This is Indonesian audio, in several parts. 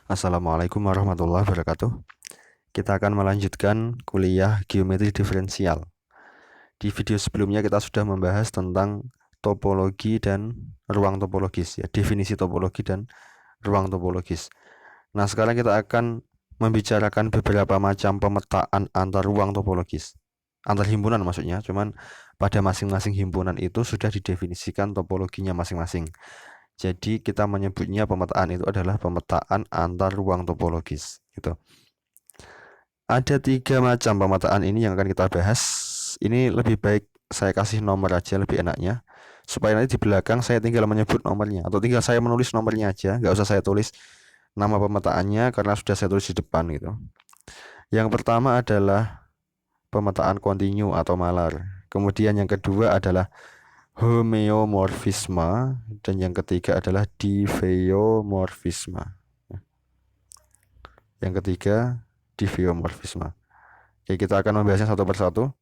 Assalamualaikum warahmatullahi wabarakatuh. Kita akan melanjutkan kuliah geometri diferensial. Di video sebelumnya kita sudah membahas tentang topologi dan ruang topologis ya, definisi topologi dan ruang topologis. Nah, sekarang kita akan membicarakan beberapa macam pemetaan antar ruang topologis. Antar himpunan maksudnya, cuman pada masing-masing himpunan itu sudah didefinisikan topologinya masing-masing. Jadi kita menyebutnya pemetaan itu adalah pemetaan antar ruang topologis gitu. Ada 3 macam pemetaan ini yang akan kita bahas. Ini lebih baik saya kasih nomor aja, lebih enaknya, supaya nanti di belakang saya tinggal menyebut nomornya, atau tinggal saya menulis nomornya aja, nggak usah saya tulis nama pemetaannya karena sudah saya tulis di depan gitu. Yang pertama adalah pemetaan kontinu atau malar. Kemudian yang kedua adalah homeomorfisme, dan yang ketiga adalah diffeomorfisme. Yang ketiga diffeomorfisme. Oke, kita akan membahasnya satu persatu.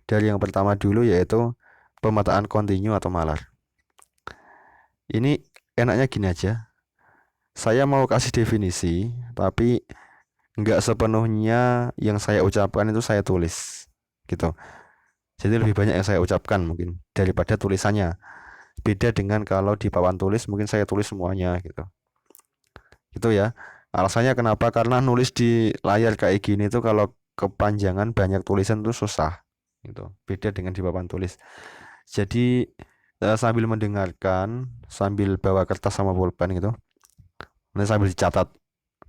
Dari yang pertama dulu, yaitu pemetaan kontinu atau malar. Ini enaknya gini aja, saya mau kasih definisi tapi nggak sepenuhnya yang saya ucapkan itu saya tulis gitu. Jadi lebih banyak yang saya ucapkan mungkin daripada tulisannya. Beda dengan kalau di papan tulis mungkin saya tulis semuanya gitu. Gitu ya. Alasannya kenapa? Karena nulis di layar kayak gini tuh kalau kepanjangan banyak tulisan tuh susah gitu. Beda dengan di papan tulis. Jadi sambil mendengarkan, sambil bawa kertas sama pulpen gitu, nanti sambil dicatat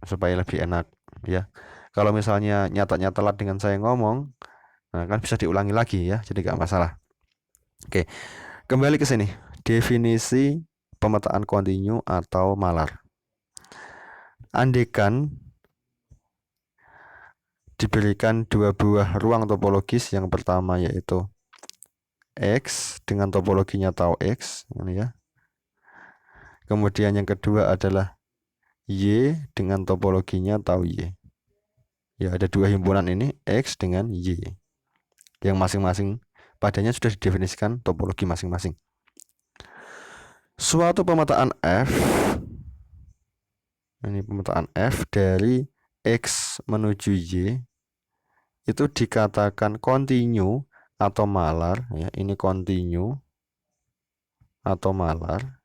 supaya lebih enak ya. Kalau misalnya nyata-nyata telat dengan saya ngomong, nah kan bisa diulangi lagi ya, jadi nggak masalah. Oke, kembali ke sini. Definisi pemetaan kontinu atau malar. Andaikan diberikan dua buah ruang topologis, yang pertama yaitu X dengan topologinya tau X ini ya. Kemudian yang kedua adalah Y dengan topologinya tau Y. Ya, ada dua himpunan ini, X dengan Y, yang masing-masing padanya sudah didefinisikan topologi masing-masing. Suatu pemetaan F, ini pemetaan F dari X menuju Y, itu dikatakan kontinu atau malar ya. Ini kontinu atau malar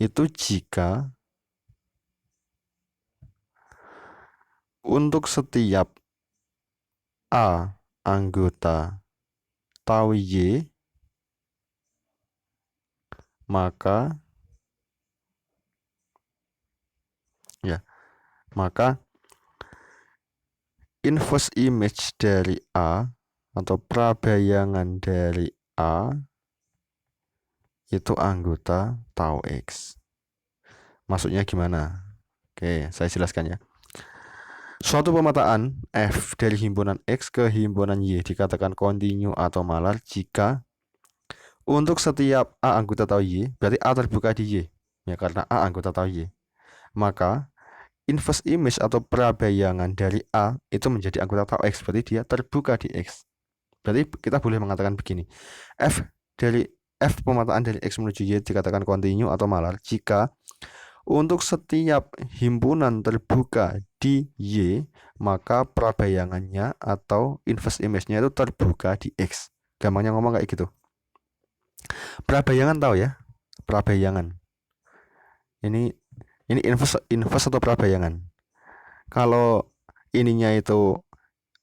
itu jika untuk setiap A anggota tau Y, maka inverse image dari A atau prabayangan dari A itu anggota tau X. Maksudnya gimana? Oke, saya jelaskan ya. Suatu pemetaan F dari himpunan X ke himpunan Y dikatakan kontinu atau malar jika untuk setiap A anggota tau Y, berarti A terbuka di Y ya, karena A anggota tau Y, maka inverse image atau prabayangan dari A itu menjadi anggota tau X, berarti dia terbuka di X. Berarti kita boleh mengatakan begini, F pemetaan dari X menuju Y dikatakan kontinu atau malar jika untuk setiap himpunan terbuka di Y, maka prabayangannya atau inverse image-nya itu terbuka di X. Gampangnya ngomong kayak gitu. Prabayangan tahu ya? Prabayangan. Ini inverse atau prabayangan. Kalau ininya itu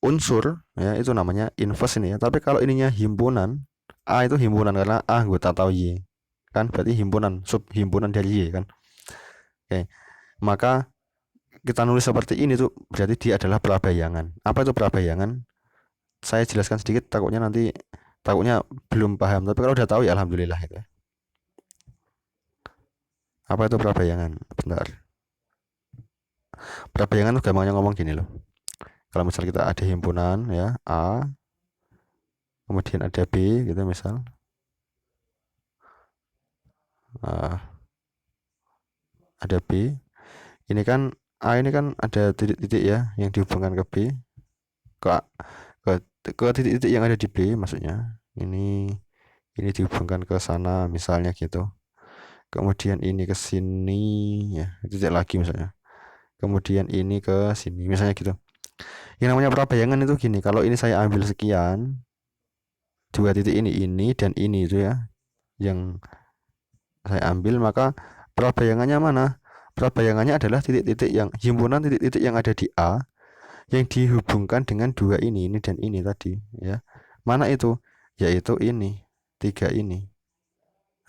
unsur ya, itu namanya inverse ini ya. Tapi kalau ininya himpunan, A itu himpunan karena A anggota tahu Y. Kan berarti himpunan, sub himpunan dari Y kan. Oke. Maka kita nulis seperti ini tuh berarti dia adalah prabayangan. Apa itu prabayangan? Saya jelaskan sedikit, takutnya belum paham. Tapi kalau udah tahu ya alhamdulillah gitu ya. Apa itu prabayangan? Bentar. Prabayangan tuh gampangnya ngomong gini loh. Kalau misal kita ada himpunan ya A, kemudian ada B gitu misal. Ada B. Ini kan A ini kan ada titik-titik ya yang dihubungkan ke B, ke titik-titik yang ada di B maksudnya. Ini dihubungkan ke sana misalnya gitu. kemudian ini ke sini ya, titik lagi misalnya, kemudian ini ke sini misalnya gitu. Yang namanya prabayangan itu gini, kalau ini saya ambil sekian, dua titik ini dan ini itu ya yang saya ambil, maka prabayangannya mana? Prabayangannya adalah titik-titik yang himpunan titik-titik yang ada di A yang dihubungkan dengan dua ini dan ini tadi ya. Mana itu? Yaitu ini, tiga ini.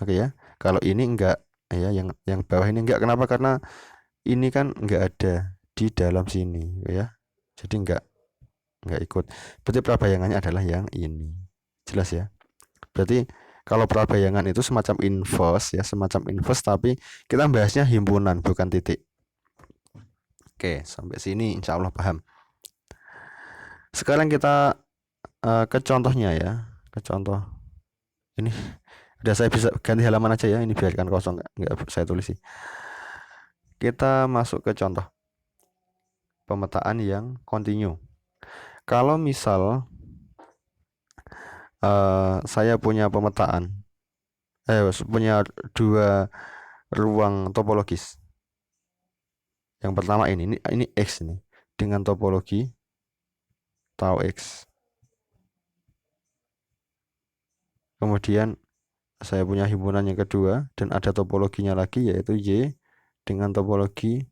Oke ya. Kalau ini enggak ya, yang bawah ini enggak. Kenapa? Karena ini kan enggak ada di dalam sini ya. Jadi enggak ikut. Berarti prabayangannya adalah yang ini. Jelas ya? Berarti kalau prabayangan itu semacam inverse ya, semacam inverse, tapi kita bahasnya himpunan bukan titik. Oke, sampai sini insya Allah paham. Sekarang kita ke contohnya ya, ke contoh ini. Udah, saya bisa ganti halaman aja ya, ini biarkan kosong, nggak saya tulis sih. Kita masuk ke contoh pemetaan yang kontinu. Kalau misal saya punya pemetaan, punya dua ruang topologis. Yang pertama ini X ini dengan topologi tau X. Kemudian saya punya himpunan yang kedua dan ada topologinya lagi, yaitu Y dengan topologi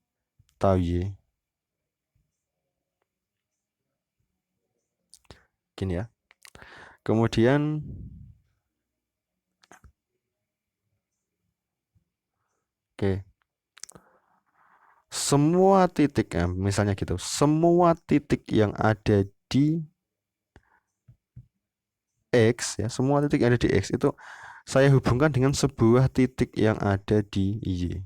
tau Y. Gini ya. Kemudian semua titik ya, misalnya gitu, semua titik yang ada di X ya, semua titik yang ada di X itu saya hubungkan dengan sebuah titik yang ada di Y.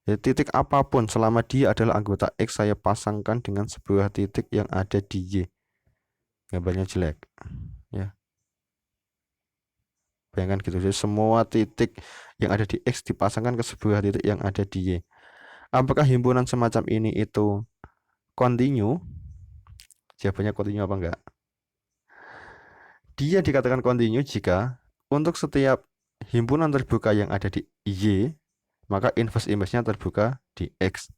Ya, titik apapun selama dia adalah anggota X, saya pasangkan dengan sebuah titik yang ada di Y. Gambarnya jelek ya. Bayangkan gitu, jadi semua titik yang ada di X dipasangkan ke sebuah titik yang ada di Y. Apakah himpunan semacam ini itu kontinu? Jawabannya kontinu apa enggak? Dia dikatakan kontinu jika untuk setiap himpunan terbuka yang ada di Y, maka inverse image-nya terbuka di X.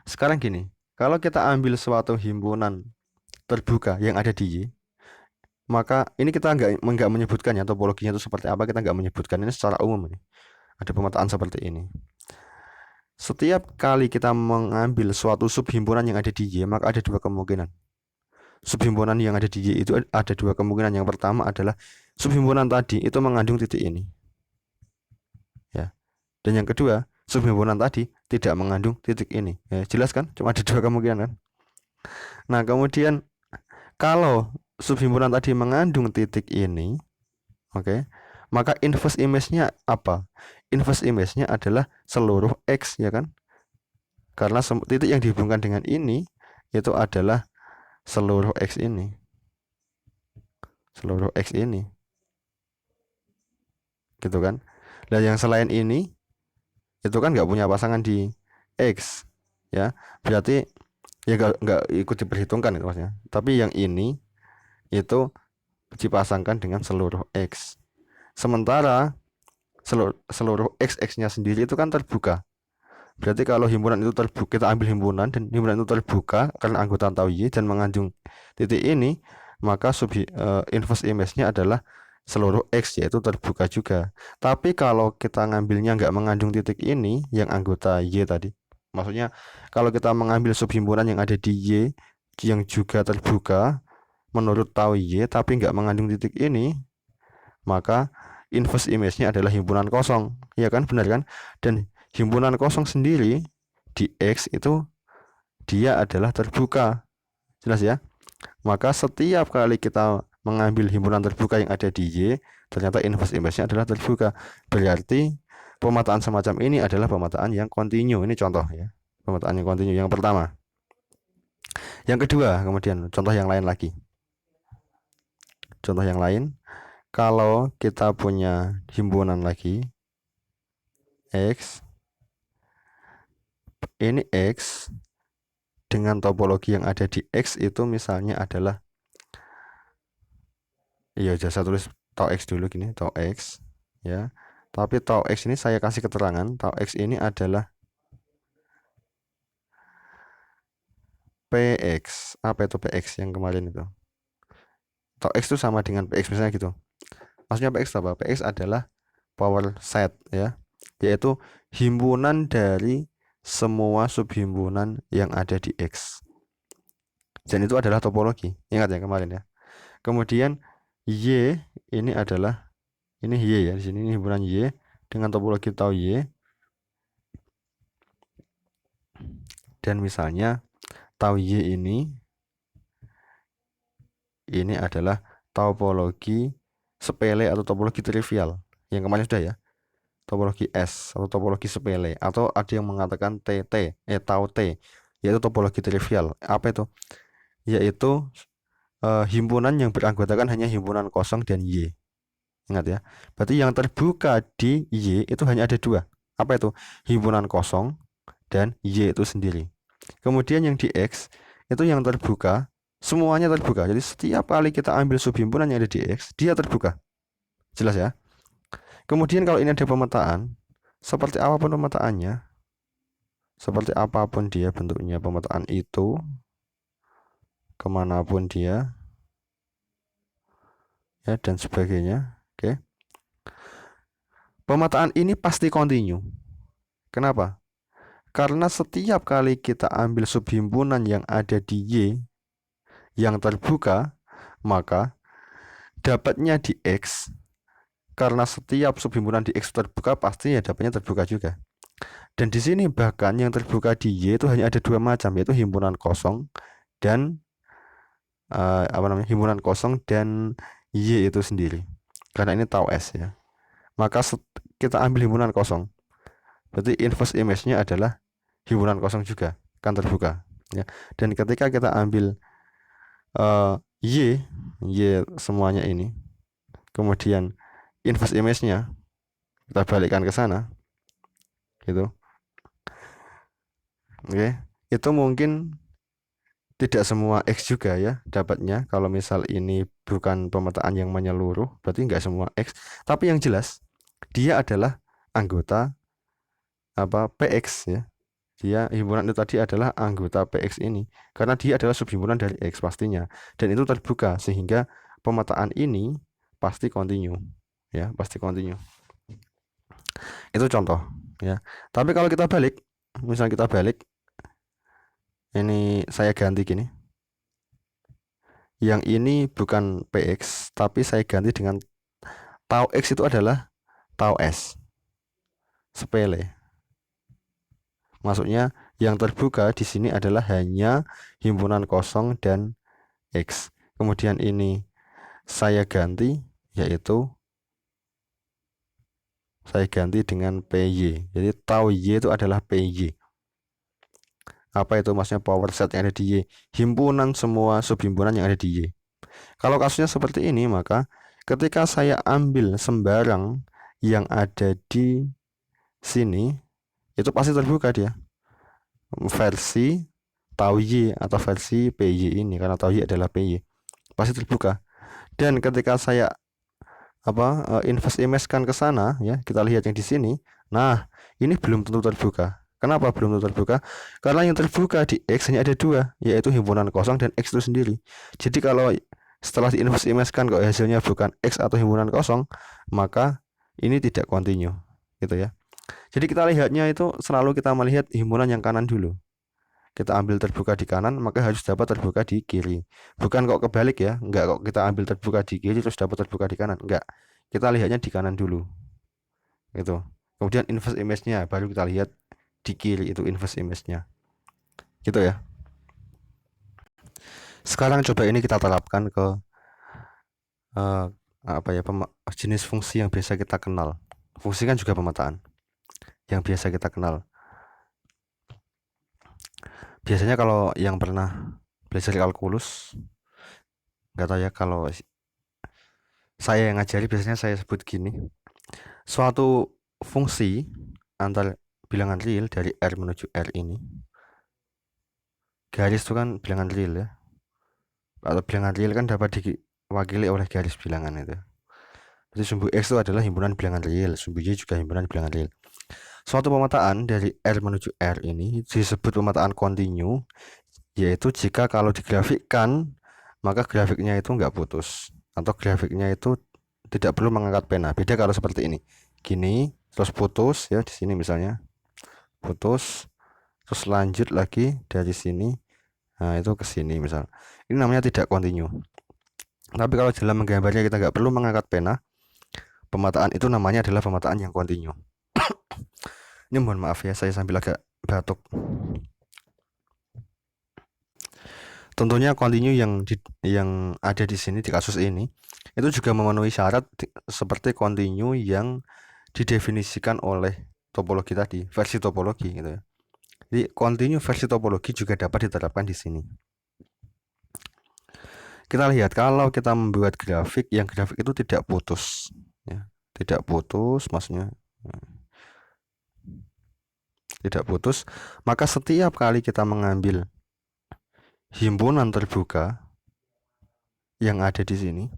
Sekarang gini, kalau kita ambil suatu himpunan terbuka yang ada di Y, maka ini kita nggak menyebutkan ya topologinya itu seperti apa, kita nggak menyebutkan, ini secara umum ini. Ada pemetaan seperti ini. Setiap kali kita mengambil suatu subhimpunan yang ada di Y, maka ada dua kemungkinan. Subhimpunan yang ada di Y itu ada dua kemungkinan. Yang pertama adalah subhimpunan tadi itu mengandung titik ini. Ya. Dan yang kedua, subhimpunan tadi tidak mengandung titik ini. Ya, jelas kan? Cuma ada dua kemungkinan kan? Nah, kemudian kalau subhimpunan tadi mengandung titik ini, oke, maka inverse image-nya apa? Inverse image-nya adalah seluruh X ya kan? Karena titik yang dihubungkan dengan ini itu adalah seluruh X ini. Seluruh X ini. Gitu kan? Dan yang selain ini itu kan nggak punya pasangan di X ya, berarti ya nggak ikut diperhitungkan itu maksudnya. Tapi yang ini itu dipasangkan dengan seluruh X. Sementara seluruh X-nya sendiri itu kan terbuka. Berarti kalau himpunan itu terbuka, kita ambil himpunan dan himpunan itu terbuka karena anggota tau Y dan mengandung titik ini, maka inverse image-nya adalah seluruh X, yaitu terbuka juga. Tapi kalau kita ngambilnya nggak mengandung titik ini yang anggota Y tadi, maksudnya kalau kita mengambil subhimpunan yang ada di Y yang juga terbuka menurut tau Y tapi nggak mengandung titik ini, maka inverse image-nya adalah himpunan kosong, ya kan, benar kan? Dan himpunan kosong sendiri di X itu dia adalah terbuka, jelas ya. Maka setiap kali kita mengambil himpunan terbuka yang ada di Y, ternyata inverse image-nya adalah terbuka. Berarti pemetaan semacam ini adalah pemetaan yang kontinu. Ini contoh ya, pemetaan yang kontinu yang pertama. Yang kedua, kemudian contoh yang lain lagi. Contoh yang lain, kalau kita punya himpunan lagi X, ini X dengan topologi yang ada di X itu misalnya adalah, iya, saya tulis tau X dulu gini, tau X ya, Tapi tau X ini saya kasih keterangan, tau X ini adalah PX. Apa itu PX yang kemarin itu? Tau X itu sama dengan PX misalnya gitu. Maksudnya PX apa? PX adalah power set ya, yaitu himpunan dari semua subhimpunan yang ada di X. Dan itu adalah topologi. Ingat ya kemarin ya. Kemudian Y ini adalah ini Y ya, di sini ini himpunan Y dengan topologi tau Y. Dan misalnya tau Y ini adalah topologi sepele atau topologi trivial. Yang kemarin sudah ya. Topologi S atau topologi sepele, atau ada yang mengatakan tau T, yaitu topologi trivial. Apa itu? Yaitu himpunan yang beranggotakan hanya himpunan kosong dan Y. Ingat ya. Berarti yang terbuka di Y itu hanya ada dua. Apa itu? Himpunan kosong dan Y itu sendiri. Kemudian yang di X itu yang terbuka, semuanya terbuka. Jadi setiap kali kita ambil subhimpunan yang ada di X, dia terbuka. Jelas ya? Kemudian kalau ini ada pemetaan, seperti apapun pemetaannya, seperti apapun dia bentuknya pemetaan itu, kemanapun dia, ya dan sebagainya. Oke. Pemetaan ini pasti kontinu. Kenapa? Karena setiap kali kita ambil subhimpunan yang ada di Y yang terbuka, maka dapatnya di X, karena setiap subhimpunan di X terbuka, pasti ya dapatnya terbuka juga. Dan di sini bahkan yang terbuka di Y itu hanya ada dua macam, yaitu himpunan kosong dan himpunan kosong dan Y itu sendiri. Karena ini tau S ya. Maka kita ambil himpunan kosong. Berarti inverse image-nya adalah himpunan kosong juga, kan terbuka ya. Dan ketika kita ambil Y semuanya ini, kemudian inverse image-nya kita balikkan ke sana gitu. Oke, itu mungkin tidak semua X juga ya dapatnya. Kalau misal ini bukan pemetaan yang menyeluruh, berarti nggak semua X. Tapi yang jelas dia adalah anggota PX ya. Dia himpunan itu tadi adalah anggota PX ini, karena dia adalah subhimpunan dari X pastinya, dan itu terbuka sehingga pemetaan ini pasti kontinu ya, pasti kontinu. Itu contoh ya. Tapi kalau kita balik, misalnya kita balik, ini saya ganti gini, yang ini bukan PX tapi saya ganti dengan tau X itu adalah tau S, sepele. Maksudnya yang terbuka di sini adalah hanya himpunan kosong dan X. Kemudian ini saya ganti, yaitu saya ganti dengan PY. Jadi tau Y itu adalah PY. Apa itu? Maksudnya power set yang ada di Y, himpunan semua subhimpunan yang ada di Y. Kalau kasusnya seperti ini, maka ketika saya ambil sembarang yang ada di sini, itu pasti terbuka dia. Versi tau Y atau versi PY ini, karena tau Y adalah PY, pasti terbuka. Dan ketika saya inverse image kan ke sana ya, kita lihat yang di sini. Nah, ini belum tentu terbuka. Kenapa belum tentu terbuka? Karena yang terbuka di X hanya ada dua, yaitu himpunan kosong dan X itu sendiri. Jadi kalau setelah di inverse image kan kok hasilnya bukan X atau himpunan kosong, maka ini tidak kontinu gitu ya. Jadi kita lihatnya itu selalu kita melihat himpunan yang kanan dulu. Kita ambil terbuka di kanan, maka harus dapat terbuka di kiri. Bukan kok kebalik ya, enggak kok kita ambil terbuka di kiri terus dapat terbuka di kanan, enggak. Kita lihatnya di kanan dulu. Gitu. Kemudian inverse image-nya baru kita lihat di kiri, itu inverse image-nya. Gitu ya. Sekarang coba ini kita terapkan ke jenis fungsi yang biasa kita kenal. Fungsi kan juga pemetaan yang biasa kita kenal. Biasanya kalau yang pernah belajar kalkulus, nggak tahu ya, kalau saya yang ngajari biasanya saya sebut gini. Suatu fungsi antar bilangan real dari R menuju R ini, garis itu kan bilangan real ya, atau bilangan real kan dapat diwakili oleh garis bilangan itu. Jadi sumbu X itu adalah himpunan bilangan real, sumbu Y juga himpunan bilangan real. Suatu pemetaan dari R menuju R ini disebut pemetaan kontinu, yaitu jika kalau digrafikkan maka grafiknya itu nggak putus atau grafiknya itu tidak perlu mengangkat pena. Beda kalau seperti ini, gini terus putus ya, di sini misalnya putus terus lanjut lagi dari sini, nah itu ke sini misal, ini namanya tidak kontinu. Tapi kalau dalam menggambarnya kita nggak perlu mengangkat pena, pemetaan itu namanya adalah pemetaan yang kontinu. Ini mohon maaf ya, saya sambil agak batuk. Tentunya kontinu yang ada di sini di kasus ini itu juga memenuhi syarat seperti kontinu yang didefinisikan oleh topologi tadi, versi topologi gitu ya. Jadi kontinu versi topologi juga dapat diterapkan di sini. Kita lihat kalau kita membuat grafik yang grafik itu tidak putus ya, tidak putus maksudnya tidak putus, maka setiap kali kita mengambil himpunan terbuka yang ada di sini,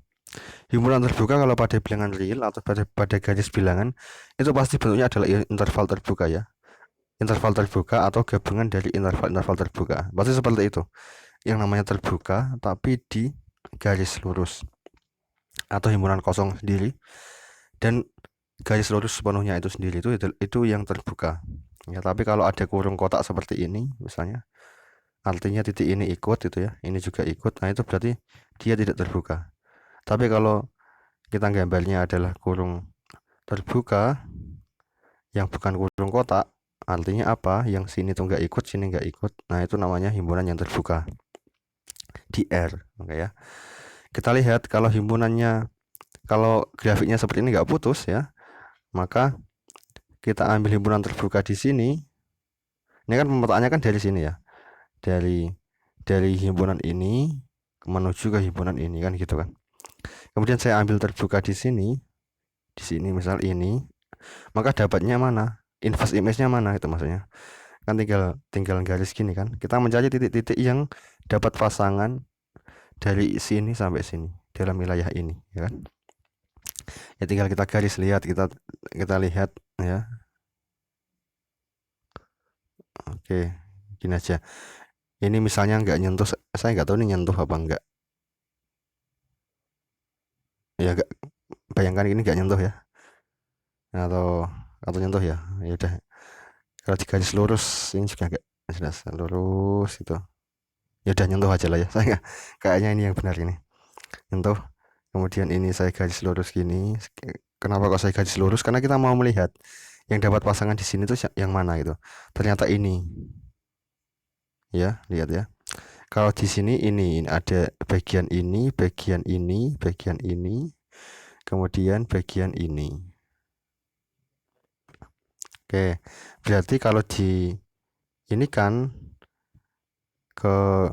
himpunan terbuka kalau pada bilangan real atau pada garis bilangan itu pasti bentuknya adalah interval terbuka ya, interval terbuka atau gabungan dari interval terbuka, pasti seperti itu, yang namanya terbuka tapi di garis lurus atau himpunan kosong sendiri, dan garis lurus sepenuhnya itu sendiri itu yang terbuka ya. Tapi kalau ada kurung kotak seperti ini misalnya, artinya titik ini ikut itu ya, ini juga ikut, nah itu berarti dia tidak terbuka. Tapi kalau kita gambarnya adalah kurung terbuka yang bukan kurung kotak, artinya apa, yang sini tuh nggak ikut, sini nggak ikut, nah itu namanya himpunan yang terbuka di R. Oke ya, kita lihat kalau himpunannya, kalau grafiknya seperti ini nggak putus ya, maka kita ambil himpunan terbuka di sini. Ini kan pemetaannya kan dari sini ya, dari himpunan ini menuju ke himpunan ini kan gitu kan. Kemudian saya ambil terbuka di sini misal ini, maka dapatnya mana, inverse image-nya mana itu maksudnya. Kan tinggal garis gini kan. Kita mencari titik-titik yang dapat pasangan dari sini sampai sini dalam wilayah ini ya kan. Ya tinggal kita garis lihat, kita lihat ya. Oke, gini aja. Ini misalnya nggak nyentuh, saya nggak tahu ini nyentuh apa enggak. Ya gak, bayangkan ini nggak nyentuh ya. Atau nyentuh ya. Ya udah. Kalau di garis lurus ini juga nggak jelas, lurus itu. Ya udah nyentuh aja lah ya. Saya kayaknya ini yang benar ini. Nyentuh. Kemudian ini saya garis lurus gini. Kenapa kok saya garis lurus? Karena kita mau melihat yang dapat pasangan di sini tuh yang mana gitu. Ternyata ini. Ya, lihat ya. Kalau di sini ini ada bagian ini, bagian ini, bagian ini, kemudian bagian ini. Oke, berarti kalau di ini kan ke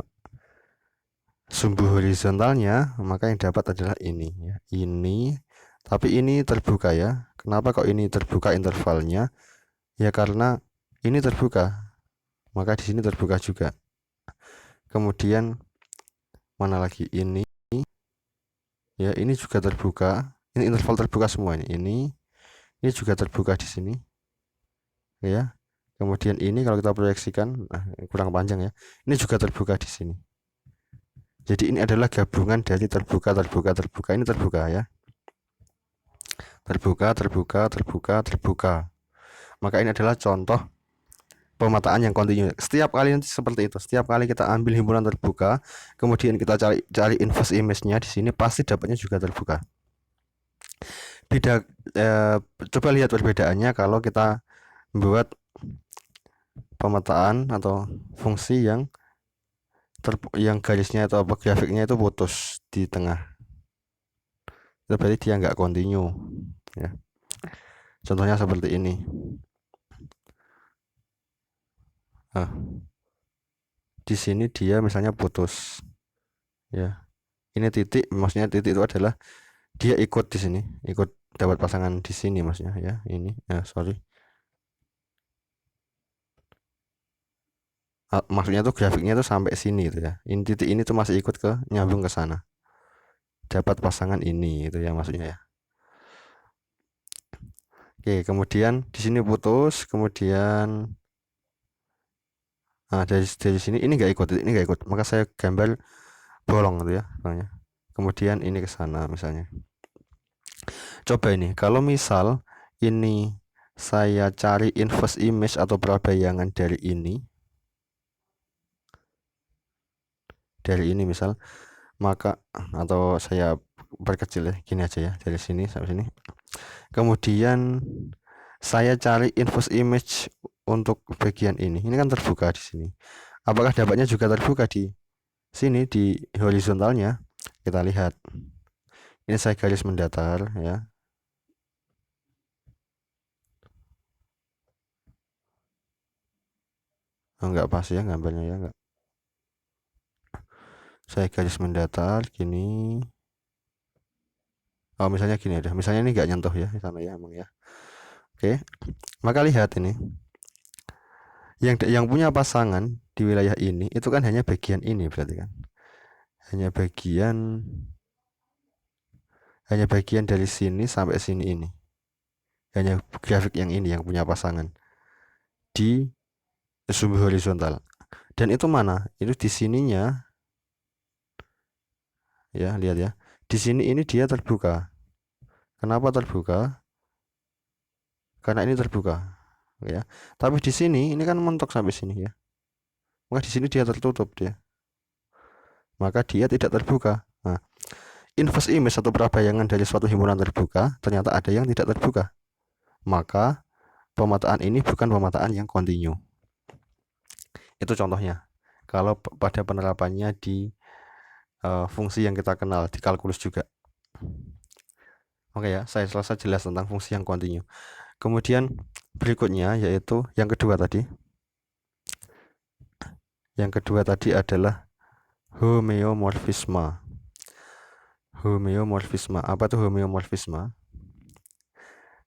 sumbu horizontalnya, maka yang dapat adalah ini ya. Ini, tapi ini terbuka ya. Kenapa kok ini terbuka intervalnya? Ya karena ini terbuka, maka di sini terbuka juga. Kemudian mana lagi ini? Ya, ini juga terbuka. Ini interval terbuka semua ini juga terbuka di sini. Ya. Kemudian ini kalau kita proyeksikan, nah, kurang panjang ya. Ini juga terbuka di sini. Jadi ini adalah gabungan dari terbuka, terbuka, terbuka. Ini terbuka ya. Terbuka, terbuka, terbuka, terbuka. Maka ini adalah contoh pemetaan yang kontinu. Setiap kali nanti seperti itu. Setiap kali kita ambil himpunan terbuka, kemudian kita cari inverse image-nya di sini, pasti dapatnya juga terbuka. Beda, coba lihat perbedaannya kalau kita membuat pemetaan atau fungsi yang garisnya atau apa grafiknya itu putus di tengah. Itu berarti dia nggak kontinu ya. Contohnya seperti ini. Nah, di sini dia misalnya putus ya. Ini titik, maksudnya titik itu adalah dia ikut di sini, ikut dapat pasangan di sini maksudnya ya. Ini ya, sorry. Maksudnya tuh grafiknya tuh sampai sini gitu ya. Ini titik ini tuh masih ikut ke nyambung ke sana. Dapat pasangan ini itu ya maksudnya ya. Oke, kemudian di sini putus, kemudian dari sini ini nggak ikut, ini nggak ikut, maka saya gambar bolong gitu ya, soalnya. Kemudian ini ke sana misalnya. Coba ini, kalau misal ini saya cari inverse image atau prabayangan dari ini misal, maka atau saya perkecil ya, gini aja ya, dari sini sampai sini. Kemudian saya cari inverse image untuk bagian ini. Ini kan terbuka di sini. Apakah dapatnya juga terbuka di sini di horizontalnya? Kita lihat. Ini saya garis mendatar ya. Oh, enggak pas ya gambarnya ya, enggak. Saya garis mendatar gini. Oh, misalnya gini ada. Misalnya ini enggak nyentuh ya di sana ya emang ya. Oke. Maka lihat ini. Yang punya pasangan di wilayah ini itu kan hanya bagian ini berarti kan. Hanya bagian dari sini sampai sini ini. Hanya grafik yang ini yang punya pasangan di sumbu horizontal. Dan itu mana? Itu di sininya ya, lihat ya. Di sini ini dia terbuka. Kenapa terbuka? Karena ini terbuka, ya. Tapi di sini ini kan mentok sampai sini ya. Maka di sini dia tertutup dia. Maka dia tidak terbuka. Nah, inverse image atau prabayangan dari suatu himpunan terbuka ternyata ada yang tidak terbuka. Maka pemetaan ini bukan pemetaan yang kontinu. Itu contohnya. Kalau pada penerapannya di fungsi yang kita kenal di kalkulus juga. Oke ya, saya selesai jelas tentang fungsi yang kontinu. Kemudian berikutnya yaitu yang kedua tadi. Yang kedua tadi adalah homeomorfisme. Homeomorfisme. Apa itu homeomorfisme?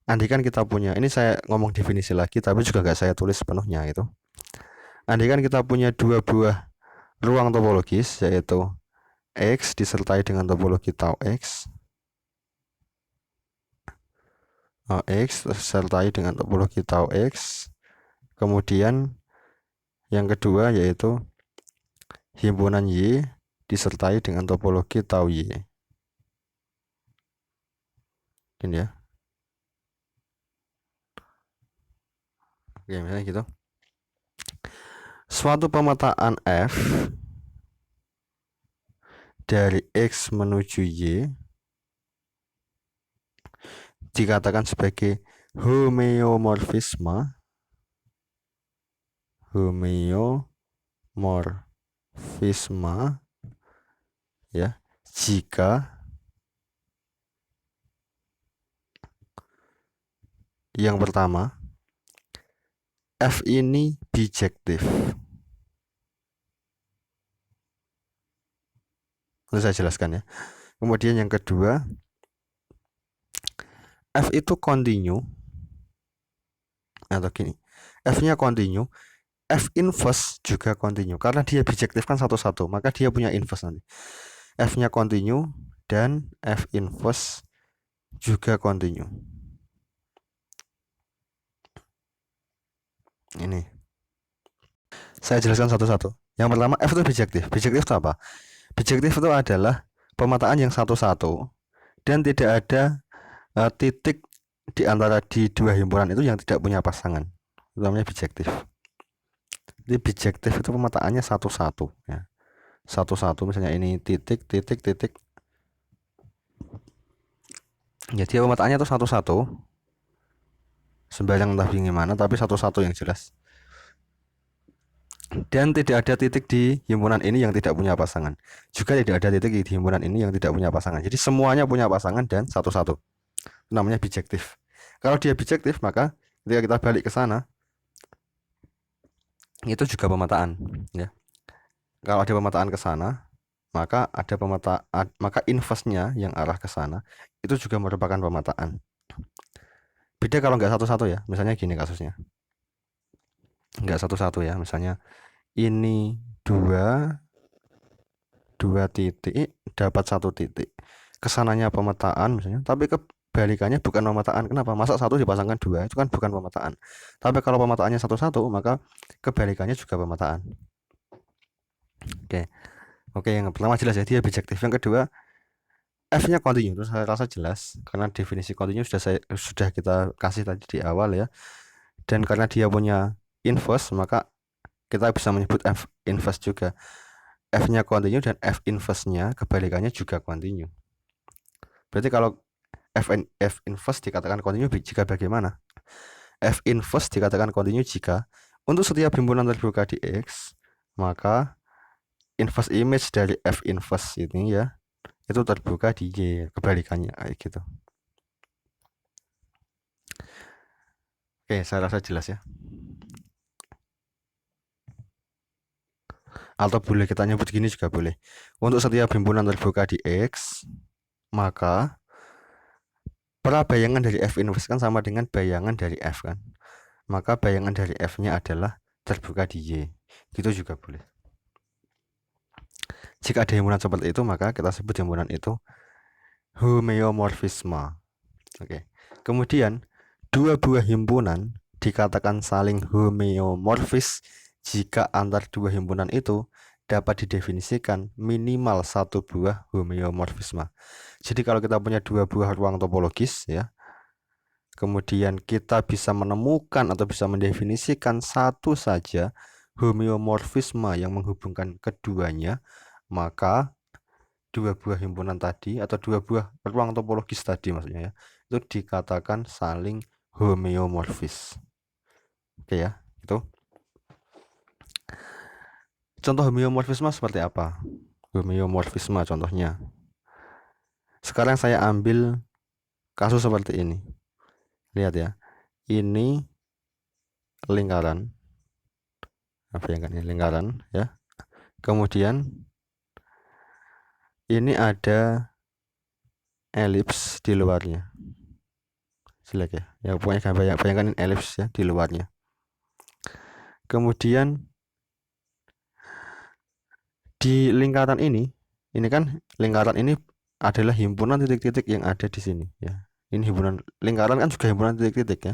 Andaikan kita punya, ini saya ngomong definisi lagi, tapi juga nggak saya tulis sepenuhnya itu. Andaikan kita punya dua buah ruang topologis, yaitu X disertai dengan topologi tau X, X disertai dengan topologi tau X. Kemudian yang kedua yaitu himpunan Y disertai dengan topologi tau Y. Ini ya. Oke, misalnya gitu. Suatu pemetaan F dari X menuju Y dikatakan sebagai homeomorfisme ya, jika yang pertama F ini bijektif. Lalu saya jelaskan ya. Kemudian yang kedua, F itu kontinu atau gini. F-nya kontinu, F inverse juga kontinu karena dia bijektif kan satu-satu, maka dia punya inverse nanti. F-nya kontinu dan F inverse juga kontinu. Ini. Saya jelaskan satu-satu. Yang pertama, F itu bijektif. Bijektif itu apa? Bijektif itu adalah pemetaan yang satu-satu dan tidak ada titik di antara di dua himpunan itu yang tidak punya pasangan. Itu namanya bijektif. Jadi bijektif itu pemetaannya satu-satu ya. Satu-satu misalnya ini titik titik titik. Jadi pemetaannya itu satu-satu. Sembarang entah gimana tapi satu-satu yang jelas. Dan tidak ada titik di himpunan ini yang tidak punya pasangan. Juga tidak ada titik di himpunan ini yang tidak punya pasangan. Jadi semuanya punya pasangan dan satu-satu. Itu namanya bijektif. Kalau dia bijektif maka ketika kita balik ke sana itu juga pemetaan ya. Kalau ada pemetaan ke sana, maka ada pemetaan, maka inverse-nya yang arah ke sana itu juga merupakan pemetaan. Beda kalau nggak satu-satu ya. Misalnya gini kasusnya. Nggak satu-satu ya. Misalnya ini dua titik dapat satu titik. Kesananya pemetaan misalnya, tapi kebalikannya bukan pemetaan. Kenapa? Masa 1 dipasangkan 2 itu kan bukan pemetaan. Tapi kalau pemetaannya 1-1, maka kebalikannya juga pemetaan. Oke, yang pertama jelas ya, dia bijektif. Yang kedua, F-nya kontinu. Terus saya rasa jelas karena definisi kontinu sudah kita kasih tadi di awal ya. Dan karena dia punya inverse, maka kita bisa menyebut F inverse juga. F-nya kontinu dan F inverse-nya kebalikannya juga kontinu. Berarti kalau F inverse dikatakan kontinu jika bagaimana? F inverse dikatakan kontinu jika untuk setiap himpunan terbuka di X, maka inverse image dari F inverse ini ya, itu terbuka di Y, kebalikannya kayak gitu. Oke, saya rasa jelas ya. Atau boleh kita nyebut gini juga boleh. Untuk setiap himpunan terbuka di X, maka prabayangan dari F inverse kan sama dengan bayangan dari F kan. Maka bayangan dari F-nya adalah terbuka di Y. Gitu juga boleh. Jika ada himpunan seperti itu, maka kita sebut himpunan itu homeomorfisme. Oke. Kemudian, dua buah himpunan dikatakan saling homeomorfis jika antar dua himpunan itu dapat didefinisikan minimal satu buah homeomorfisme. Jadi kalau kita punya dua buah ruang topologis ya, kemudian kita bisa menemukan atau bisa mendefinisikan satu saja homeomorfisme yang menghubungkan keduanya, maka dua buah himpunan tadi atau dua buah ruang topologis tadi maksudnya ya, itu dikatakan saling homeomorfis. Oke ya, itu. Contoh homeomorfisme seperti apa? Homeomorfisme contohnya. Sekarang saya ambil kasus seperti ini. Lihat ya. Ini lingkaran. Apa yang ini lingkaran ya. Kemudian ini ada elips di luarnya. Jelek ya. Ya pokoknya bayangkan ini elips ya di luarnya. Kemudian di lingkaran ini kan lingkaran ini adalah himpunan titik-titik yang ada di sini ya. Ini himpunan lingkaran kan juga himpunan titik-titik ya.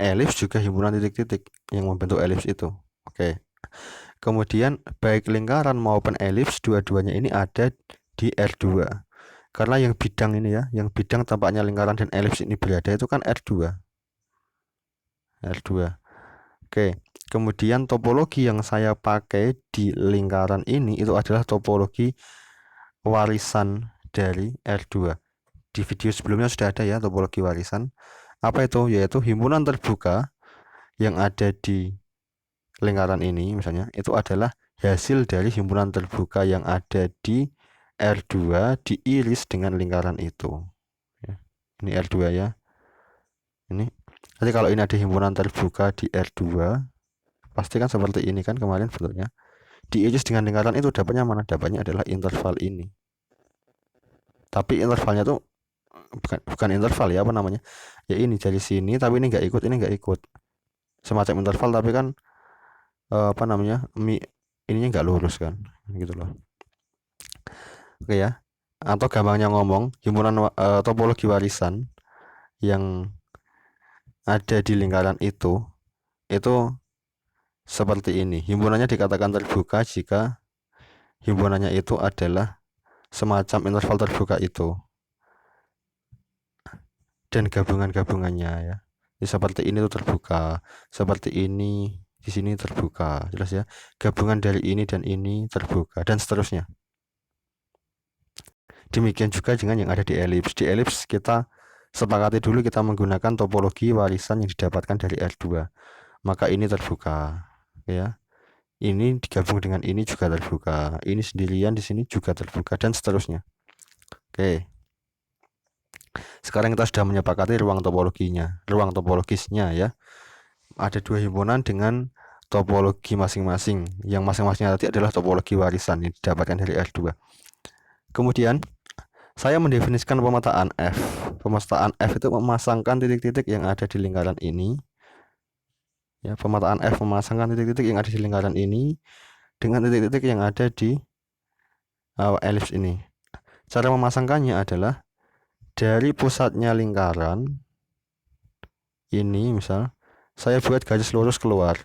Elips juga himpunan titik-titik yang membentuk elips itu. Oke. Kemudian baik lingkaran maupun elips dua-duanya ini ada di R2. Karena yang bidang ini ya, yang bidang tampaknya lingkaran dan elips ini berada itu kan R2. R2. Oke. Kemudian topologi yang saya pakai di lingkaran ini itu adalah topologi warisan dari R2. Di video sebelumnya sudah ada ya topologi warisan. Apa itu? Yaitu himpunan terbuka yang ada di lingkaran ini misalnya itu adalah hasil dari himpunan terbuka yang ada di R2 diiris dengan lingkaran itu. Ini R2 ya. Ini. Jadi kalau ini ada himpunan terbuka di R2, pasti kan seperti ini kan kemarin bentuknya. Diiris dengan lingkaran itu dapatnya mana? Dapatnya adalah interval ini. Tapi intervalnya tuh bukan interval ya, apa namanya? Ya ini dari sini tapi ini nggak ikut. Semacam interval tapi kan apa namanya? Ininya nggak lurus kan. Gitu loh. Oke ya. Atau gampangnya ngomong, himpunan topologi warisan yang ada di lingkaran itu seperti ini. Himpunannya dikatakan terbuka jika himpunannya itu adalah semacam interval terbuka itu dan gabungan-gabungannya ya. Jadi seperti ini tuh terbuka, seperti ini di sini terbuka, jelas ya. Gabungan dari ini dan ini terbuka dan seterusnya. Demikian juga dengan yang ada di elips. Di elips kita sepakati dulu kita menggunakan topologi warisan yang didapatkan dari R2. Maka ini terbuka ya. Ini digabung dengan ini juga terbuka. Ini sendirian di sini juga terbuka dan seterusnya. Oke. Sekarang kita sudah menyepakati ruang topologinya, ruang topologisnya ya. Ada dua himpunan dengan topologi masing-masing. Yang masing-masingnya tadi adalah topologi warisan yang didapatkan dari R2. Kemudian saya mendefinisikan pemetaan F. Pemetaan F itu memasangkan titik-titik yang ada di lingkaran ini. Ya, pemetaan F memasangkan titik-titik yang ada di lingkaran ini dengan titik-titik yang ada di elips ini. Cara memasangkannya adalah dari pusatnya lingkaran ini, misal saya buat garis lurus keluar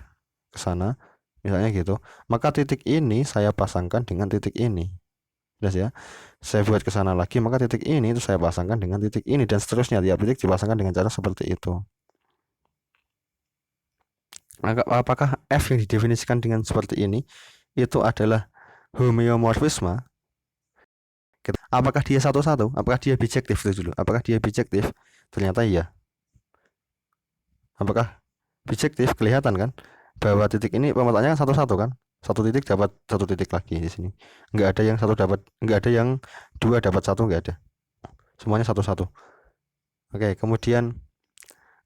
ke sana, misalnya gitu, maka titik ini saya pasangkan dengan titik ini. Jelas ya? Saya buat ke sana lagi, maka titik ini itu saya pasangkan dengan titik ini, dan seterusnya. Tiap titik dipasangkan dengan cara seperti itu. Maka apakah F yang didefinisikan dengan seperti ini itu adalah homeomorfisme? Apakah dia satu-satu? Apakah dia bijektif itu dulu? Apakah dia bijektif? Ternyata iya. Apakah bijektif? Kelihatan kan bahwa titik ini pemetaannya satu-satu kan? Satu titik dapat satu titik lagi di sini. Nggak ada yang satu dapat, nggak ada yang dua dapat satu, nggak ada. Semuanya satu-satu. Oke, kemudian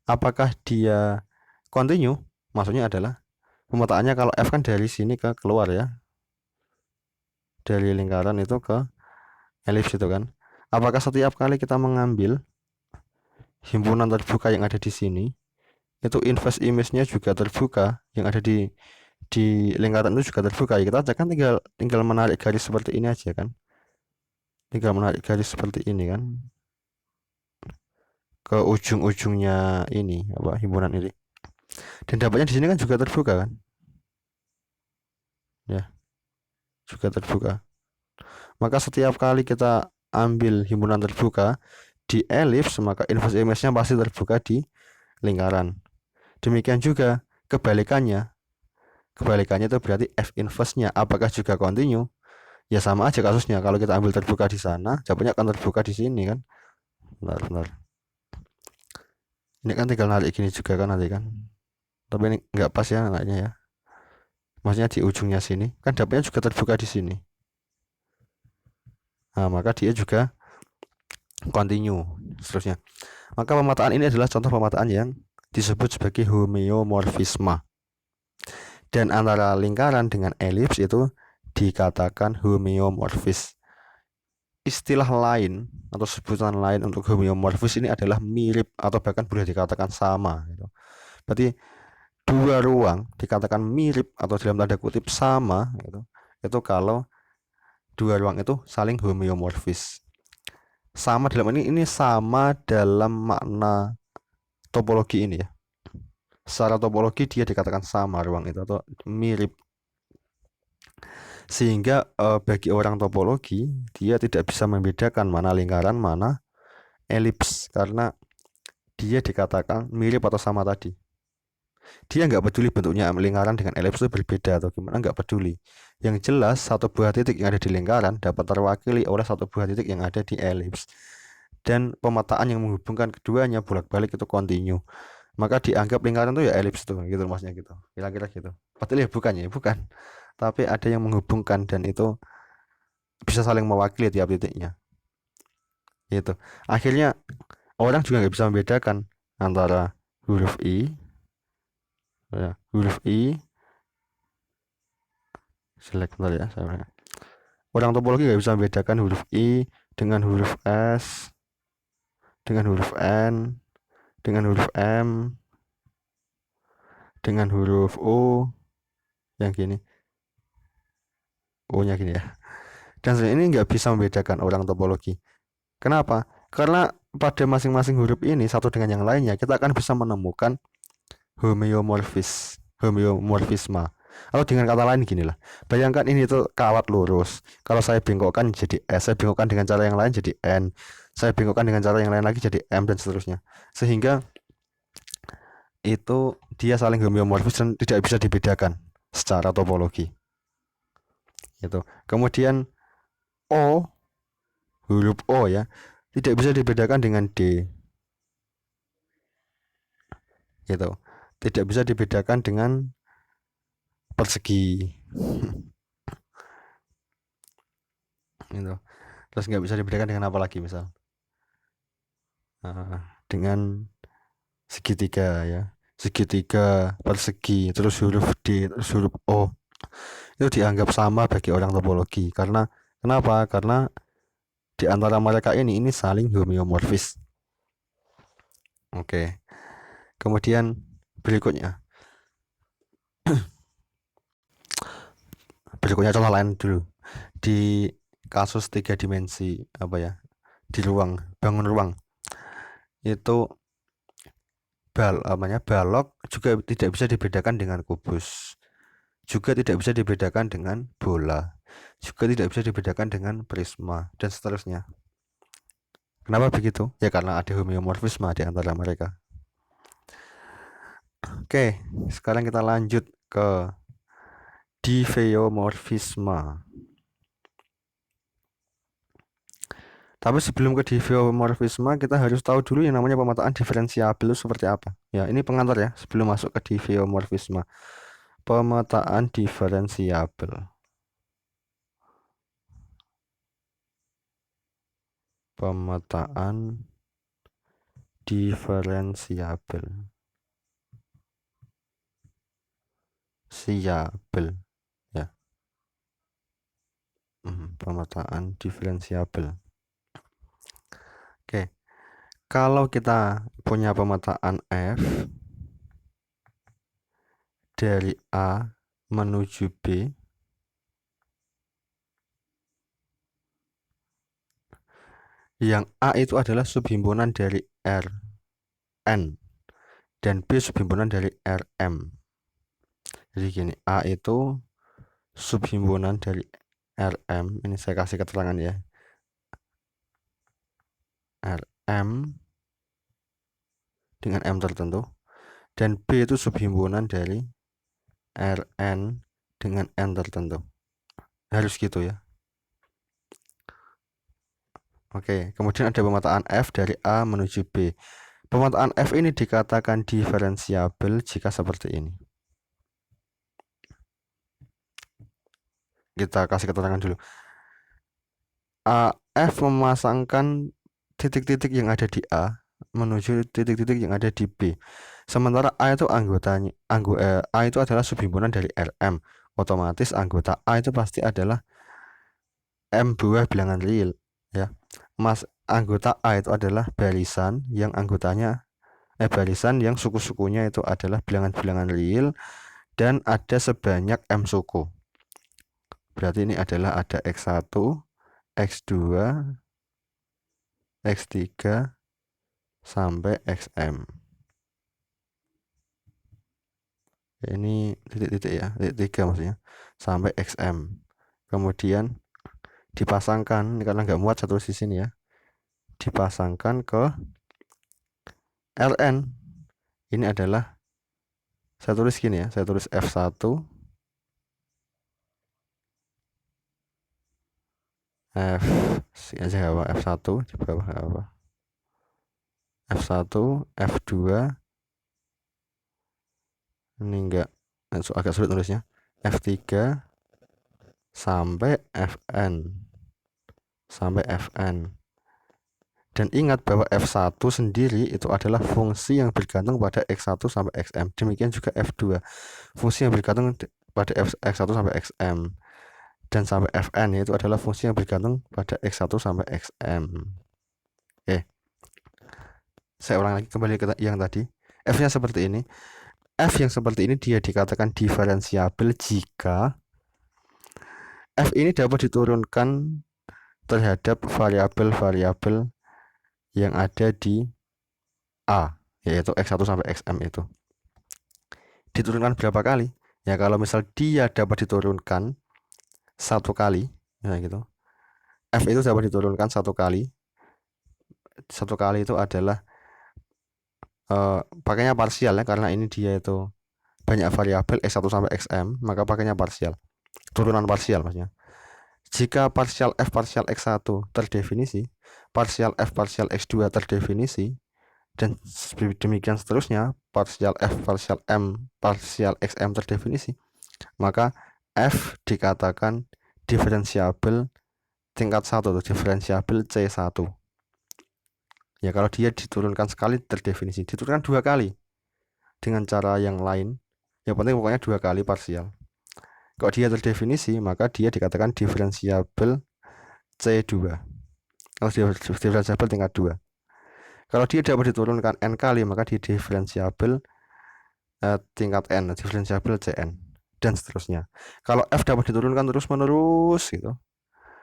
apakah dia continue? Maksudnya adalah pemetaannya kalau F kan dari sini ke keluar ya, dari lingkaran itu ke elips itu kan. Apakah setiap kali kita mengambil himpunan terbuka yang ada di sini, itu inverse image-nya juga terbuka, yang ada di lingkaran itu juga terbuka? Ya kita aja kan tinggal menarik garis seperti ini aja kan, tinggal menarik garis seperti ini kan ke ujung-ujungnya ini apa himpunan ini, dan dapatnya di sini kan juga terbuka kan ya, juga terbuka. Maka setiap kali kita ambil himpunan terbuka di elips, maka inverse image-nya pasti terbuka di lingkaran. Demikian juga kebalikannya. Kebalikannya itu berarti F inverse-nya apakah juga continue? Ya sama aja kasusnya. Kalau kita ambil terbuka di sana, jawabannya akan terbuka di sini kan. Bentar. Ini kan tinggal narik gini juga kan nanti kan. Tapi ini nggak pas ya nariknya ya. Maksudnya di ujungnya sini. Kan dapatnya juga terbuka di sini. Nah, maka dia juga continue seterusnya. Maka pemetaan ini adalah contoh pemetaan yang disebut sebagai homeomorfisme. Dan antara lingkaran dengan elips itu dikatakan homeomorfis. Istilah lain atau sebutan lain untuk homeomorfis ini adalah mirip atau bahkan boleh dikatakan sama gitu. Berarti dua ruang dikatakan mirip atau dalam tanda kutip sama gitu. Itu kalau dua ruang itu saling homeomorfis. Sama dalam ini sama dalam makna topologi ini ya. Secara topologi dia dikatakan sama ruang itu atau mirip. Sehingga bagi orang topologi dia tidak bisa membedakan mana lingkaran mana elips karena dia dikatakan mirip atau sama tadi. Dia nggak peduli bentuknya lingkaran dengan elips itu berbeda atau gimana, nggak peduli. Yang jelas satu buah titik yang ada di lingkaran dapat terwakili oleh satu buah titik yang ada di elips, dan pemetaan yang menghubungkan keduanya bolak-balik itu kontinu. Maka dianggap lingkaran itu ya elips tuh gitu, maksudnya gitu, kira-kira gitu. Padahal ya bukan, tapi ada yang menghubungkan dan itu bisa saling mewakili tiap titiknya gitu. Akhirnya orang juga nggak bisa membedakan antara huruf I ya, huruf I select bentar ya saya. Orang topologi nggak bisa membedakan huruf I dengan huruf S, dengan huruf N, dengan huruf M, dengan huruf O yang gini, O nya gini ya. Dan ini nggak bisa membedakan orang topologi. Kenapa? Karena pada masing-masing huruf ini satu dengan yang lainnya kita akan bisa menemukan homeomorfisme. Atau dengan kata lain gini lah, bayangkan ini tuh kawat lurus. Kalau saya bengkokkan jadi S, saya bengkokkan dengan cara yang lain jadi N, saya bengkokkan dengan cara yang lain lagi jadi M, dan seterusnya. Sehingga itu dia saling homeomorfis dan tidak bisa dibedakan secara topologi. Itu. Kemudian O, huruf O ya, tidak bisa dibedakan dengan D. Gitu. Tidak bisa dibedakan dengan persegi. Gitu. Terus nggak bisa dibedakan dengan apa lagi misal? Dengan segitiga ya, segitiga, persegi, terus huruf D, terus huruf O. Itu dianggap sama bagi orang topologi. Karena kenapa? Karena di antara mereka ini saling homeomorfis. Oke. Kemudian berikutnya. Berikutnya contoh lain dulu. Di kasus 3 dimensi apa ya? di ruang, bangun ruang. Itu balok juga tidak bisa dibedakan dengan kubus. Juga tidak bisa dibedakan dengan bola. Juga tidak bisa dibedakan dengan prisma dan seterusnya. Kenapa begitu? Ya karena ada homeomorfisme di antara mereka. Oke, sekarang kita lanjut ke diffeomorfisme. Tapi sebelum ke diffeomorfisme, kita harus tahu dulu yang namanya pemetaan diferensiabel itu seperti apa. Ya, ini pengantar ya, sebelum masuk ke diffeomorfisme. Pemetaan diferensiabel. Pemetaan diferensiabel. Siabel. Ya. Pemetaan diferensiabel. Oke. Kalau kita punya pemetaan F dari A menuju B, yang A itu adalah subhimpunan dari Rn dan B subhimpunan dari Rm. Jadi gini, A itu subhimpunan dari Rm, ini saya kasih keterangan ya, Rm dengan M tertentu, dan B itu subhimpunan dari Rn dengan N tertentu. Harus gitu ya. Oke, kemudian ada pemetaan F dari A menuju B. Pemetaan F ini dikatakan diferensiabel jika seperti ini. Kita kasih keterangan dulu. F memasangkan titik-titik yang ada di A menuju titik-titik yang ada di B. Sementara A itu anggotanya, A itu adalah subhimpunan dari Rm. Otomatis anggota A itu pasti adalah M buah bilangan real, ya. Anggota A itu adalah barisan yang anggotanya barisan yang suku-sukunya itu adalah bilangan-bilangan real dan ada sebanyak M suku. Berarti ini adalah ada X1, X2, X3 sampai XM. Ini titik-titik ya, titik 3 maksudnya, sampai XM. Kemudian dipasangkan, karena nggak muat satu di sini ya, dipasangkan ke Rn. Ini adalah, saya tulis gini ya, saya tulis F1, F aja apa, F1 di bawah apa, F1, F2, ini enggak, agak sulit nulisnya, F3 sampai Fn, dan ingat bahwa F1 sendiri itu adalah fungsi yang bergantung pada X1 sampai Xm. Demikian juga F2, fungsi yang bergantung pada X1 sampai Xm, dan sampai Fn yaitu adalah fungsi yang bergantung pada X1 sampai Xm. Saya ulang lagi, kembali ke yang tadi. F-nya seperti ini. F yang seperti ini dia dikatakan diferensiabel jika F ini dapat diturunkan terhadap variabel-variabel yang ada di A, yaitu X1 sampai Xm itu. Diturunkan berapa kali? Ya kalau misal dia dapat diturunkan satu kali, ya gitu. F itu dapat diturunkan satu kali. Satu kali itu adalah pakainya parsial ya, karena ini dia itu banyak variabel X1 sampai Xm, maka pakainya parsial. Turunan parsial maksudnya. Jika parsial F parsial X1 terdefinisi, parsial F parsial X2 terdefinisi, dan demikian seterusnya, parsial F parsial M parsial Xm terdefinisi, maka F dikatakan diferensiabel tingkat 1, diferensiabel C1. Ya kalau dia diturunkan sekali terdefinisi, diturunkan 2 kali dengan cara yang lain, yang penting pokoknya 2 kali parsial. Kalau dia terdefinisi, maka dia dikatakan diferensiabel C2. Kalau dia diferensiabel tingkat 2. Kalau dia dapat diturunkan n kali, maka dia diferensiabel tingkat n, diferensiabel Cn, dan seterusnya. Kalau F dapat diturunkan terus-menerus gitu,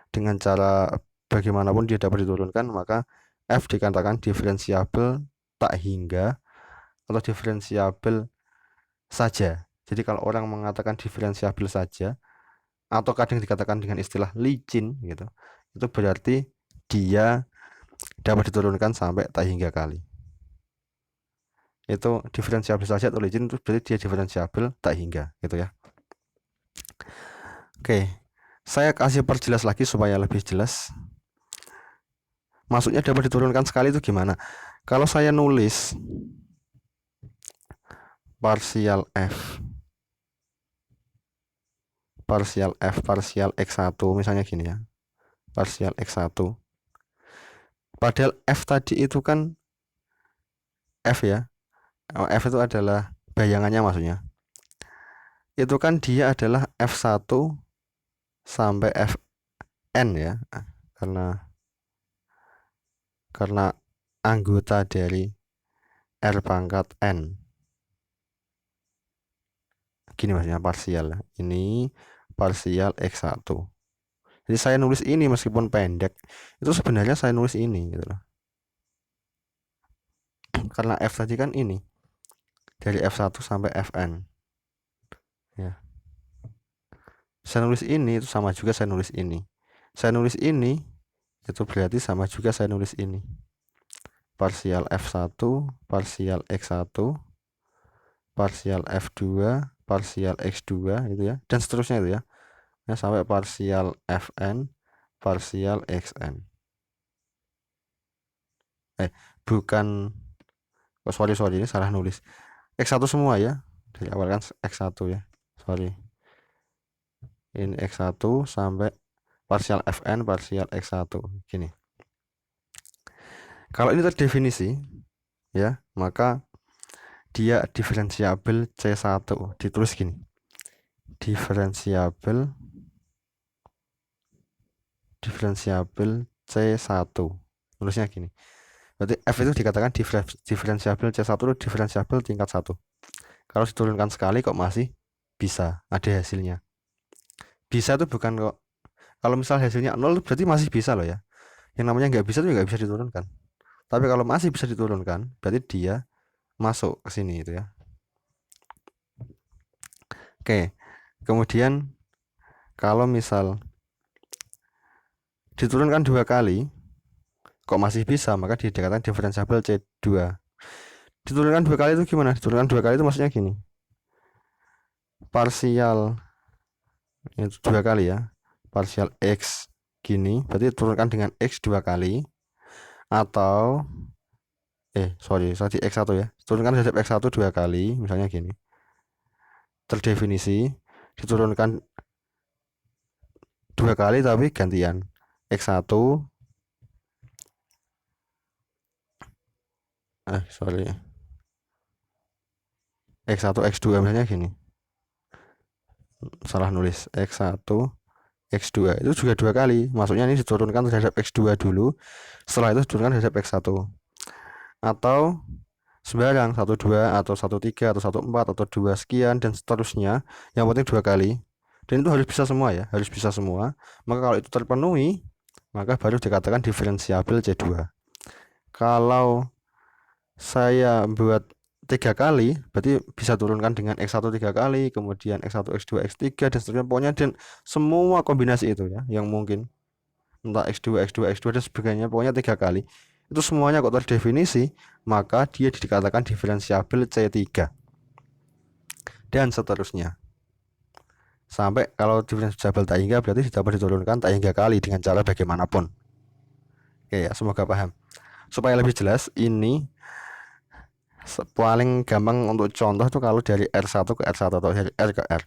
dengan cara bagaimanapun dia dapat diturunkan, maka f dikatakan diferensiabel tak hingga atau diferensiabel saja. Jadi kalau orang mengatakan diferensiabel saja atau kadang dikatakan dengan istilah licin gitu, itu berarti dia dapat diturunkan sampai tak hingga kali. Itu diferensiabel saja atau licin itu berarti dia diferensiabel tak hingga gitu ya. Oke, saya kasih perjelas lagi supaya lebih jelas. Maksudnya dapat diturunkan sekali itu gimana? Kalau saya nulis parsial f parsial x1 misalnya gini ya, parsial x1, padahal f tadi itu kan f ya, f itu adalah bayangannya, maksudnya itu kan dia adalah f1 sampai fn ya, karena anggota dari r pangkat n. Gini maksudnya parsial, ini parsial x1. Jadi saya nulis ini meskipun pendek, itu sebenarnya saya nulis ini gitu loh. Karena f tadi kan ini dari f1 sampai fn. Ya. Saya nulis ini itu sama juga saya nulis ini. Saya nulis ini itu berarti sama juga saya nulis ini. Parsial f1, parsial x1, parsial f2, parsial x2 itu ya, dan seterusnya itu ya. Ya, sampai parsial fn, parsial xn. Bukan, oh, sorry ini salah nulis. X1 semua ya, dari awal kan x1 ya, sorry. Ini x1 sampai parsial fn, parsial x1 gini. Kalau ini terdefinisi ya, maka dia diferensiabel C1, ditulis gini, diferensiabel C1, tulisnya gini. Berarti f itu dikatakan diferensiabel C1 itu diferensiabel tingkat 1. Kalau diturunkan sekali kok masih bisa ada hasilnya. Bisa itu bukan kok, kalau misal hasilnya 0 berarti masih bisa loh ya. Yang namanya nggak bisa itu nggak bisa diturunkan. Tapi kalau masih bisa diturunkan, berarti dia masuk ke sini itu ya. Oke, kemudian kalau misal diturunkan 2 kali kok masih bisa, maka dikatakan diferensiabel C2. Diturunkan 2 kali itu gimana? Diturunkan 2 kali itu maksudnya gini, parsial itu 2 kali ya, parsial x gini, berarti diturunkan dengan x 2 kali, atau sorry tadi x1 ya, diturunkan terhadap x1 2 kali, misalnya gini, terdefinisi diturunkan 2 kali tapi gantian x1 sorry x1 x2 misalnya gini, salah nulis, x1 x2 itu juga 2 kali, maksudnya ini diturunkan terhadap x2 dulu, setelah itu diturunkan terhadap x1, atau sembarang 1,2 atau 1,3 atau 1,4 atau 2 sekian dan seterusnya, yang penting 2 kali, dan itu harus bisa semua ya, harus bisa semua. Maka kalau itu terpenuhi, maka baru dikatakan diferensiabel C2. Kalau saya buat 3 kali, berarti bisa turunkan dengan x1 3 kali, kemudian x1 x2 x3 dan seterusnya, pokoknya, dan semua kombinasi itu ya yang mungkin, entah x2 x2 x2 dan sebagainya, pokoknya 3 kali itu semuanya kok terdefinisi, maka dia dikatakan diferensiabel C3 dan seterusnya. Sampai kalau diferensiabel tak hingga berarti dapat diturunkan tak hingga kali dengan cara bagaimanapun. Oke ya, semoga paham. Supaya lebih jelas, ini paling gampang untuk contoh tuh kalau dari R1 ke R1 atau dari R ke R.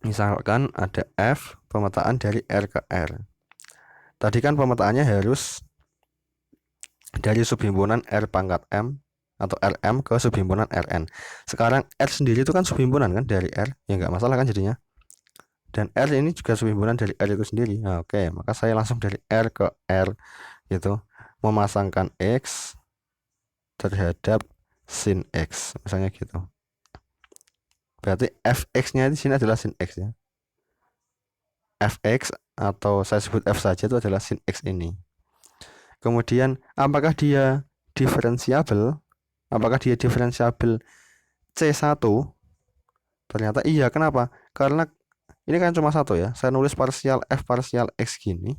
Misalkan ada F, pemetaan dari R ke R. Tadi kan pemetaannya harus dari subhimpunan R pangkat M atau Rm ke subhimpunan Rn. Sekarang R sendiri itu kan subhimpunan kan dari R, ya nggak masalah kan jadinya. Dan R ini juga subhimpunan dari R itu sendiri. Nah, oke, maka saya langsung dari R ke R gitu, memasangkan X terhadap sin X, misalnya gitu. Berarti fx-nya di sini adalah sin X ya. fx atau saya sebut f saja itu adalah sin x ini. Kemudian apakah dia diferensiabel? Apakah dia diferensiabel C1? Ternyata iya. Kenapa? Karena ini kan cuma satu ya. Saya nulis parsial f parsial x gini.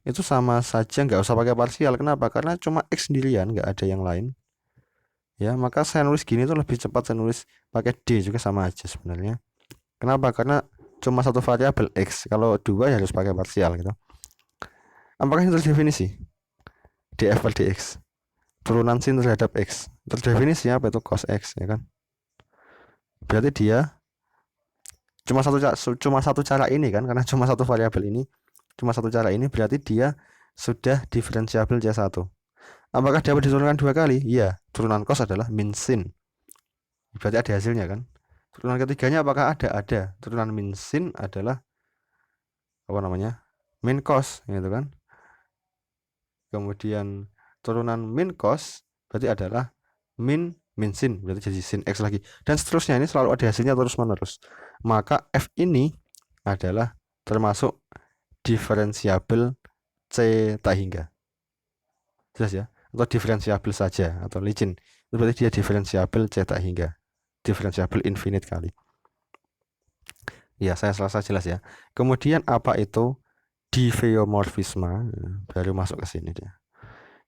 Itu sama saja nggak usah pakai parsial. Kenapa? Karena cuma x sendirian, nggak ada yang lain. Ya, maka saya nulis gini tuh lebih cepat. Saya nulis pakai d juga sama aja sebenarnya. Kenapa? Karena cuma satu variabel x. Kalau dua ya harus pakai parsial gitu. Apakah ini terdefinisi? Df per dx. Turunan sin terhadap x. Terdefinisi apa itu cos x ya kan? Berarti dia cuma satu cara ini kan, karena cuma satu variabel ini, cuma satu cara ini berarti dia sudah diferensiabel C1. Apakah dapat diturunkan dua kali? Iya, turunan cos adalah min sin. Berarti ada hasilnya kan? Turunan ketiganya apakah ada? Ada. Turunan min sin adalah apa namanya? Min cos gitu kan. Kemudian turunan min cos berarti adalah min sin, berarti jadi sin x lagi, dan seterusnya. Ini selalu ada hasilnya terus menerus. Maka f ini adalah termasuk diferensiabel c tak hingga. Jelas ya? Atau diferensiabel saja atau licin. Itu berarti dia diferensiabel c tak hingga. Diferensiabel infinite kali. Ya, saya rasa jelas ya. Kemudian apa itu diffeomorphisma? Baru masuk ke sini dia.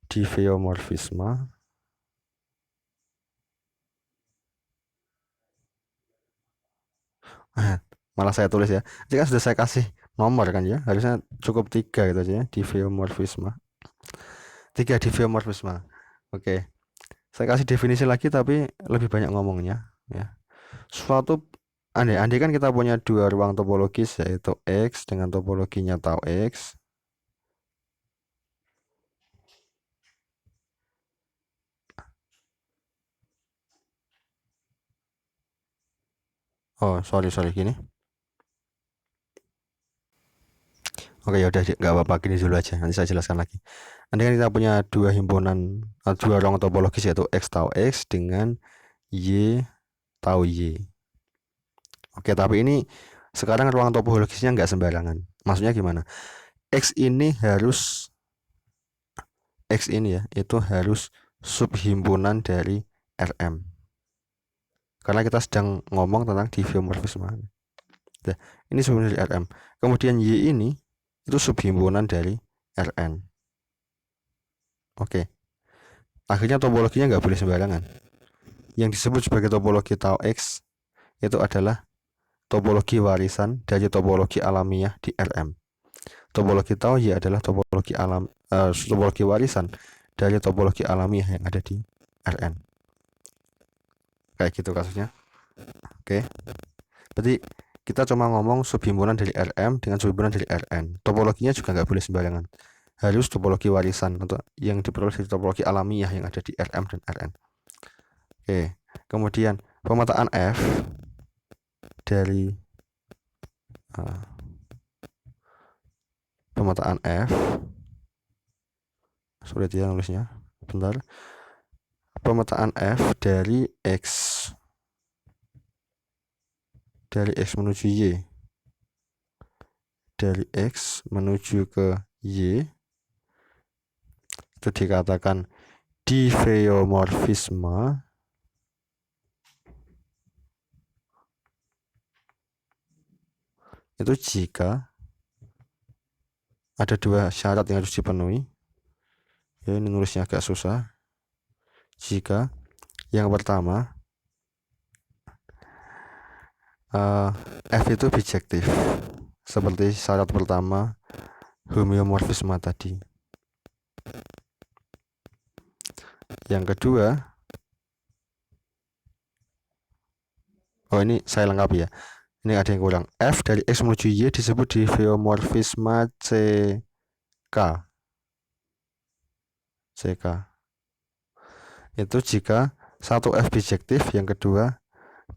Diffeomorphisma. Malah saya tulis ya. Jika sudah saya kasih nomor kan ya, harusnya cukup 3 gitu aja ya. Diffeomorphisma. 3 diffeomorphisma. Oke. Saya kasih definisi lagi tapi lebih banyak ngomongnya ya. Suatu andai kan kita punya dua ruang topologis, yaitu X dengan topologinya tau X. Oh, sorry gini. Oke, ya udah nggak apa-apa, gini dulu aja. Nanti saya jelaskan lagi. Andai kan kita punya dua himpunan, dua ruang topologis, yaitu X tau X dengan Y tau Y. Oke, tapi ini sekarang ruang topologisnya nggak sembarangan. Maksudnya gimana? X ini ya, itu harus subhimpunan dari Rm. Karena kita sedang ngomong tentang diffeomorphisme. Nah, ini subhimpunan dari Rm. Kemudian Y ini itu subhimpunan dari Rn. Oke. Akhirnya topologinya nggak boleh sembarangan. Yang disebut sebagai topologi tau X itu adalah topologi warisan dari topologi alamiah di Rm. Topologi tau Y adalah topologi warisan dari topologi alamiah yang ada di Rn. Kayak gitu kasusnya. Oke. Berarti kita cuma ngomong subhimpunan dari Rm dengan subhimpunan dari Rn. Topologinya juga nggak boleh sembarangan. Harus topologi warisan untuk yang diperoleh dari topologi alamiah yang ada di Rm dan Rn. Oke. Kemudian pemetaan F dari pemetaan F, sulit ya nulisnya, bentar. Pemetaan F dari X menuju Y, dari X menuju ke Y, itu dikatakan diffeomorphisme itu jika ada dua syarat yang harus dipenuhi. Ya, ini nulisnya agak susah. Jika yang pertama F itu bijektif, seperti syarat pertama homeomorfisme tadi. Yang kedua, oh ini saya lengkapi ya. Ini ada yang kurang. F dari X menuju Y disebut diffeomorphisme CK. Itu jika satu F bijektif, yang kedua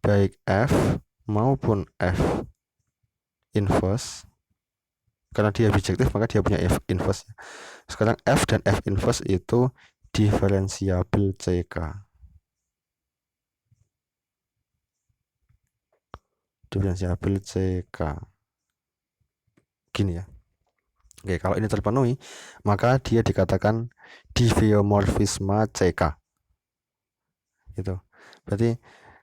baik F maupun F inverse. Karena dia bijektif maka dia punya F inverse. Sekarang F dan F inverse itu diferensiabel CK. diferensiabel CK. Gini ya. Oke, kalau ini terpenuhi, maka dia dikatakan diffeomorfisme CK. Gitu. Berarti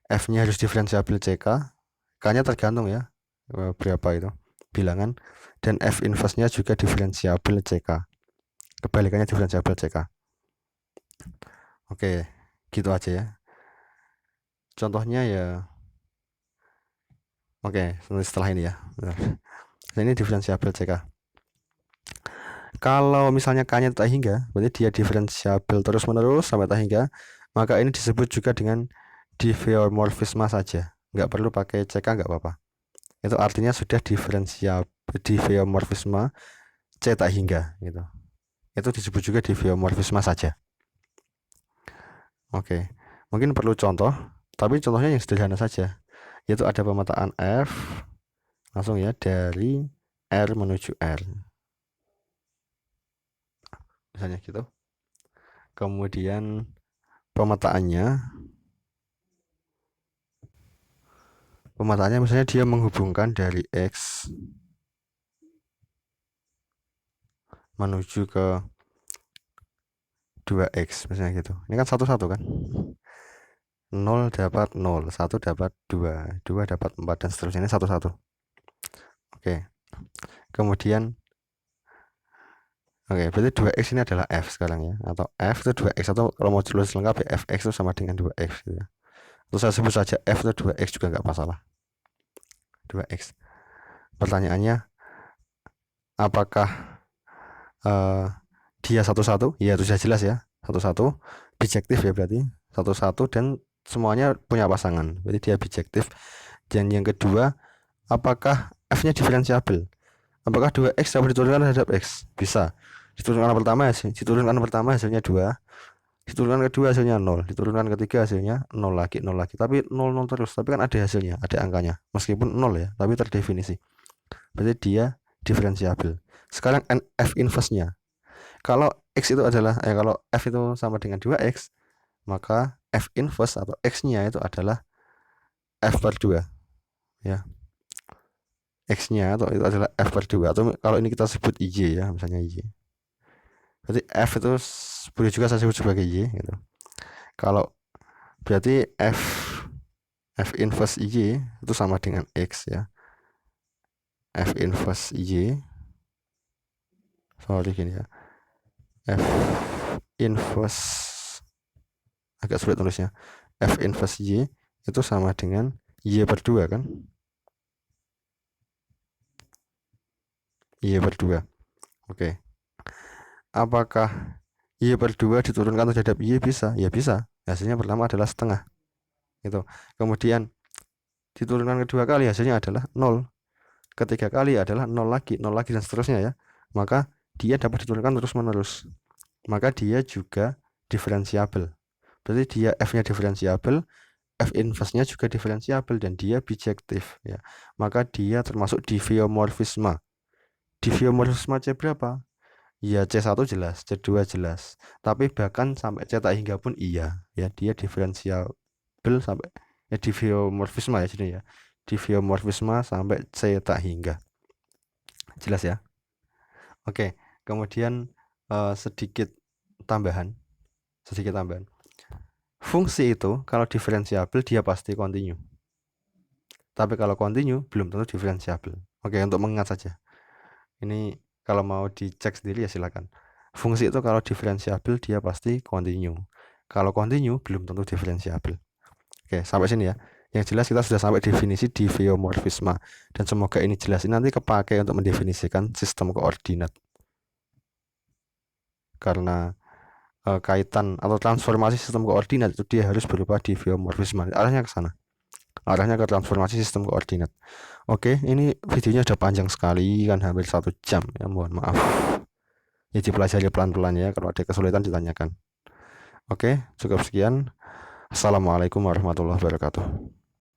F-nya harus diferensiabel CK, K-nya tergantung ya berapa itu bilangan, dan F inverse-nya juga diferensiabel CK. Kebalikannya diferensiabel CK. Oke, gitu aja ya. Contohnya ya. Oke, setelah ini ya. Nah, ini diferensiabel CK. Kalau misalnya K-nya tak hingga, berarti dia diferensiabel terus-menerus sampai tak hingga, maka ini disebut juga dengan diffeomorfisme saja. Nggak perlu pakai CK, nggak apa-apa. Itu artinya sudah diffeomorfisme C tak hingga gitu. Itu disebut juga diffeomorfisme saja. Oke, mungkin perlu contoh, tapi contohnya yang sederhana saja, yaitu ada pemetaan F langsung ya dari R menuju R, misalnya gitu. Kemudian pemetaannya misalnya dia menghubungkan dari X menuju ke 2X misalnya gitu. Ini kan satu-satu kan, 0 dapat 0, 1 dapat 2, 2 dapat 4, dan seterusnya. Ini satu-satu. Oke, kemudian oke, berarti 2X ini adalah F sekarang ya, atau F itu 2X, atau kalau mau tulis lengkap ya Fx itu sama dengan 2X gitu ya. Terus saya sebut saja F itu 2X juga nggak masalah, 2X. Pertanyaannya, apakah dia satu-satu? Ya itu sudah jelas ya, satu-satu, bijektif ya, berarti satu-satu dan semuanya punya pasangan, berarti dia bijektif. Dan yang kedua, apakah F-nya diferensiabel? Apakah 2X dapat diturunkan terhadap X? Bisa. Diturunkan pertama hasilnya 2, diturunkan kedua hasilnya 0, diturunkan ketiga hasilnya 0 lagi, 0 lagi, tapi 0 0 terus, tapi kan ada hasilnya, ada angkanya, meskipun 0 ya, tapi terdefinisi. Berarti dia diferensiabel. Sekarang F inverse-nya, kalau X itu adalah kalau F itu sama dengan 2X, maka F inverse atau X-nya itu adalah F per 2 ya. X-nya atau itu adalah F per 2, atau kalau ini kita sebut Y ya, misalnya Y. Berarti F itu boleh juga saya sebut sebagai Y gitu. Kalau berarti F inverse Y itu sama dengan X ya. F inverse Y, sorry gini ya, F inverse, agak sulit tulisnya, F inverse Y itu sama dengan Y per 2 kan, Y per 2. Oke, apakah Y per 2 diturunkan terhadap Y? Bisa, ya bisa. Hasilnya pertama adalah setengah itu. Kemudian diturunkan kedua kali hasilnya adalah 0, ketiga kali adalah 0 lagi, 0 lagi, dan seterusnya ya. Maka dia dapat diturunkan terus-menerus, maka dia juga diferensiabel. Berarti dia F-nya diferensiabel, F inverse-nya juga diferensiabel, dan dia bijektif ya. Maka dia termasuk diffeomorfisme. Diffeomorfisme C berapa? Ya C1 jelas, C2 jelas, tapi bahkan sampai C tak hingga pun iya ya, dia diferensiabel sampai diffeomorfisme ya jadi ya. Diffeomorfisme sampai C tak hingga. Jelas ya? Oke, kemudian sedikit tambahan. Fungsi itu kalau diferensiabel dia pasti kontinu. Tapi kalau kontinu belum tentu diferensiabel. Oke, untuk mengingat saja. Ini kalau mau dicek sendiri ya silakan. Fungsi itu kalau diferensiabel dia pasti kontinu. Kalau kontinu belum tentu diferensiabel. Oke, sampai sini ya. Yang jelas kita sudah sampai definisi diffeomorfisme, dan semoga ini jelas. Ini nanti kepakai untuk mendefinisikan sistem koordinat. Karena kaitan atau transformasi sistem koordinat itu dia harus berupa diffeomorfisme. Arahnya ke sana. Arahnya ke transformasi sistem koordinat. Oke, ini videonya udah panjang sekali kan, hampir 1 jam ya, mohon maaf. Ya dipelajari pelan-pelan ya, kalau ada kesulitan ditanyakan. Oke, cukup sekian. Assalamualaikum warahmatullahi wabarakatuh.